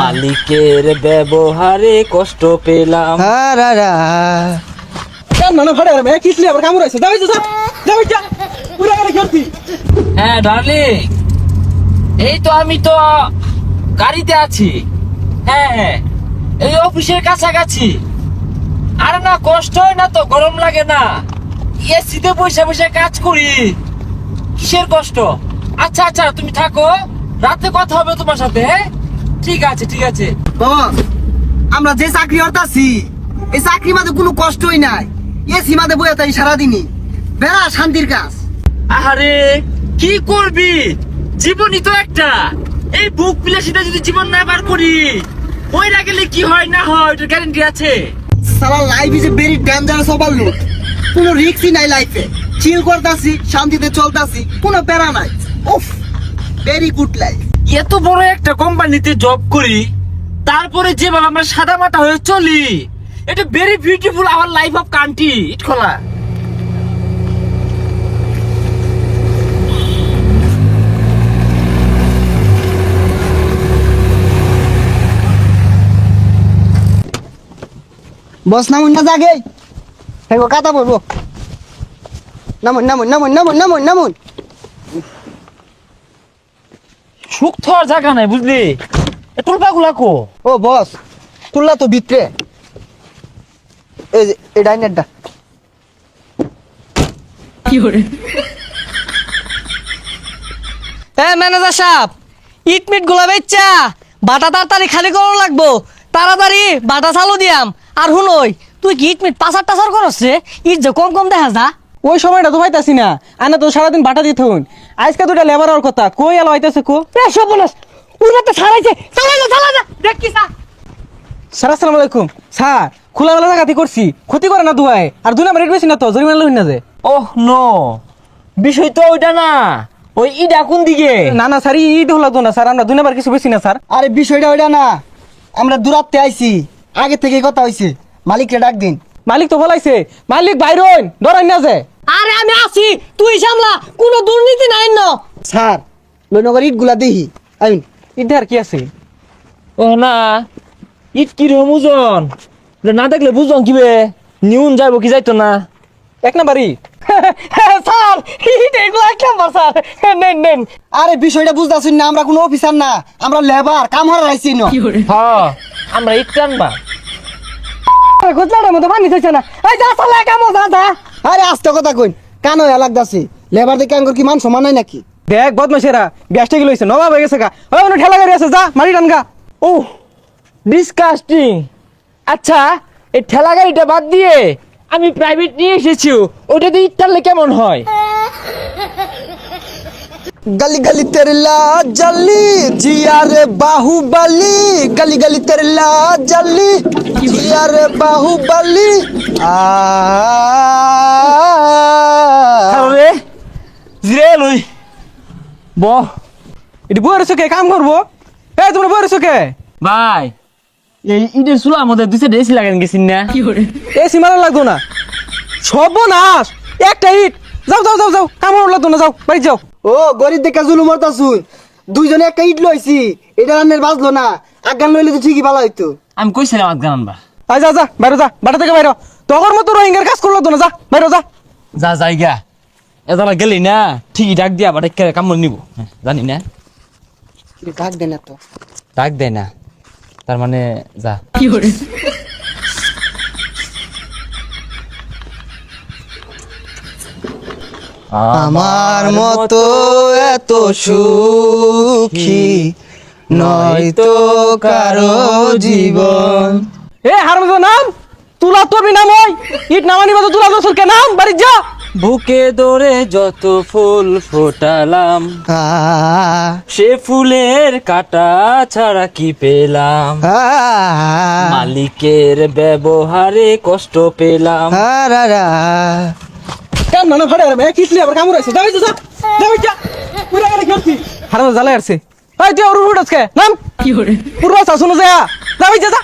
মালিকের ব্যবহারে কষ্ট পেলাম। হ্যাঁ ডার্লিং, এই তো আমি তো গাড়িতে আছি। হ্যাঁ হ্যাঁ, এই অফিসের কাছাকাছি। আরে না, কষ্ট হয় না তো, গরম লাগে না, এসিতে বসে বসে কাজ করি, কিসের কষ্ট? আচ্ছা আচ্ছা, তুমি থাকো, রাতে কথা হবে তোমার সাথে। ঠিক আছে ঠিক আছে। বস, আমরা যে চাকরি করতাছি এই চাকরি মাঝে কোনো কষ্টই নাই। এসি মাঝে বইয়া তাই সারাদিনই বেড়া শান্তির কাজ। আরে কি করবি, জীবনই তো একটা। এই বুক বিলাসিতা যদি জীবন না বার করি, ওই না গেলে কি হয় না হয় ওটার গ্যারান্টি আছে? সারা life is a very dangerous overload. কোনো রিস্কই নাই লাইফে। চিল করতাছি, শান্তিতে চলতাছি, কোনো প্যারা নাই। উফ, ভেরি গুড লাইফ। এত বড় একটা কোম্পানিতে জব করি, তারপরে যেভাবে আমরা সাদা মাটা হয়ে চলি, এটা very beautiful our life of country. ইট খোলা বস নামুন না জাগে, হেগো কাতা বলবো। নামুন নামুন নামুন নামুন নামুন নামুন। সুখ তো আর জায়গা নাই, বুঝলি? টুলপা গুলা কো? ও বস, তুললা তো ভিতরে। এই যে এই ডাইনারটা। ম্যানেজার সাহেব, ইট মিট গুলা বেচ্চা বাটা তাড়াতাড়ি খালি করা লাগবো। তাড়াতাড়ি বাটা চালু দিয়াম। আর হুনই, তুই কি ইট মিট পাচার টাচার করছে? ইট যে কম কম দেখা যা। ওই সময়টা তো পাইতাছি না, আনা তো সারাদিন বাটা দিতে হন। আজকে দুটা লেবার আর কথা কই এলো হইতাছে কো। সব বলস উড়ে তো ছাড়াইছে। চালা যা দেখ কি স্যার আসসালামু আলাইকুম। স্যার, খোলামেলা জায়গাতে করছি, ক্ষতি করে না দুয়াই। আর 2 নাম্বার রেট বেশি না তো, জরিমানা লইন না যে। ওহ নো, বিষয় তো ওইটা না। ওই ইডা কোন দিকে? না না স্যার, ঈদ হলো তো না স্যার, আমরা 2 নাম্বার কিছু বেশি না স্যার। আরে বিষয়টা ওইটা না, আমরা দূরাত্তে আইছি, আগে থেকে কথা হইছে। মালিককে ডাক দিন। মালিক তো বলাইছে, মালিক বাইরন ডরাই না যে। আরে আমি আছি, তুই সামলা, কোনো দুর্নীতি নাই ন। স্যার, লইনগর ইটগুলা দেখি আইন। ঈদ আর কি আছে? ও না, ইট কি রকম ওজন? না দেখলে বুঝলাম কিবে নিউন যাইবো কি যাইতো না। 1 নাম্বার ঈদ। স্যার ইট এগুলো এক নাম্বার স্যার। নেন নেন। আরে বিষয়টা বুঝতাছুন না, আমরা কোনো অফিসার না, আমরা লেবার, কাম হারা আইছি ন। হ্যাঁ, আমরা ইট টানবা। গোজলাটার মতো পানি চাইছে না। এই যা চালা কেমন যা যা। আরে আস্তে কথা কইন, কান হয়ে লাগতাছে। লেবার দেখে আঙ্গুর কি মান সমান নাই নাকি? দেখ বদমাশেরা, গ্যাসটা কি লইছে, নবাব হয়ে গেছে গা। ওই ওনে ঠেলা গাড়ি আছে, যা মারি টান গা। ও ডিসকাস্টিং। আচ্ছা, এই ঠেলা গাড়িটা বাদ দিয়ে আমি প্রাইভেট নিয়ে এসেছি, ওটাতে ইট টানলে কেমন হয়? गली गली तेरे ला जली जिया रे बाहुबली, गली गली तेरे ला जली जिया रे बाहुबली। আরে জিরে লই ব। এটি বইয়ের চোখে কাম করবো। এই তোমরা বইয়ের চোখে ভাই, এই ইটের চুলা আমাদের 2 এসি লাগান গেছিন না? এই সীমানা লাগতো না, সর্বনাশ। একটা ইট, যাও যাও যাও যাও, কাম লাগতো না, যাও বাড়ি যাও। ও গরিব দেখে জুলুম করতাছুন, দুইজনে একটা ইট লইছি, এটা রান্নের বাজলো না, আগান লইলে তো ঠিকই ভালো হইতো। আমি কইছিলাম আধ গান বা। আয় যা যা, বাইরে যা, বাটা থেকে বাইরে। তখন মতো রোহিঙ্গার কাজ করলো তো না, যা বাইরে যা। যা জায়গা এদালা গেলি না, ঠিকই ডাক দিয়া বাটে কামড় নিব। জানি না, ডাক দেন তো। ডাক দেয় না, তার মানে যা। আমার মতো এত সুখী নয়তো কারো জীবন। এ হারমজাদা নাম, তুলা তোরবি নাম, ওই ইট নামানি বাজো, তুলা দোসর কে নাম, বাড়ি যা। বুকে দরে যত ফুল ফোটালাম, সে ফুলের কাটা ছাড়া কি পেলাম? মালিকের ব্যবহারে কষ্ট পেলাম। কেন মানে ফাড়ে আর ভাই কিসলি আবার কামড় আছে, যাই যা যাই যা। পুরা গেলে খেলছি, হারমজাদা জ্বালাই আসছে। এই তুই ওর উঠছকে নাম কি করে পুরো শাসন যা, যাই যা যা।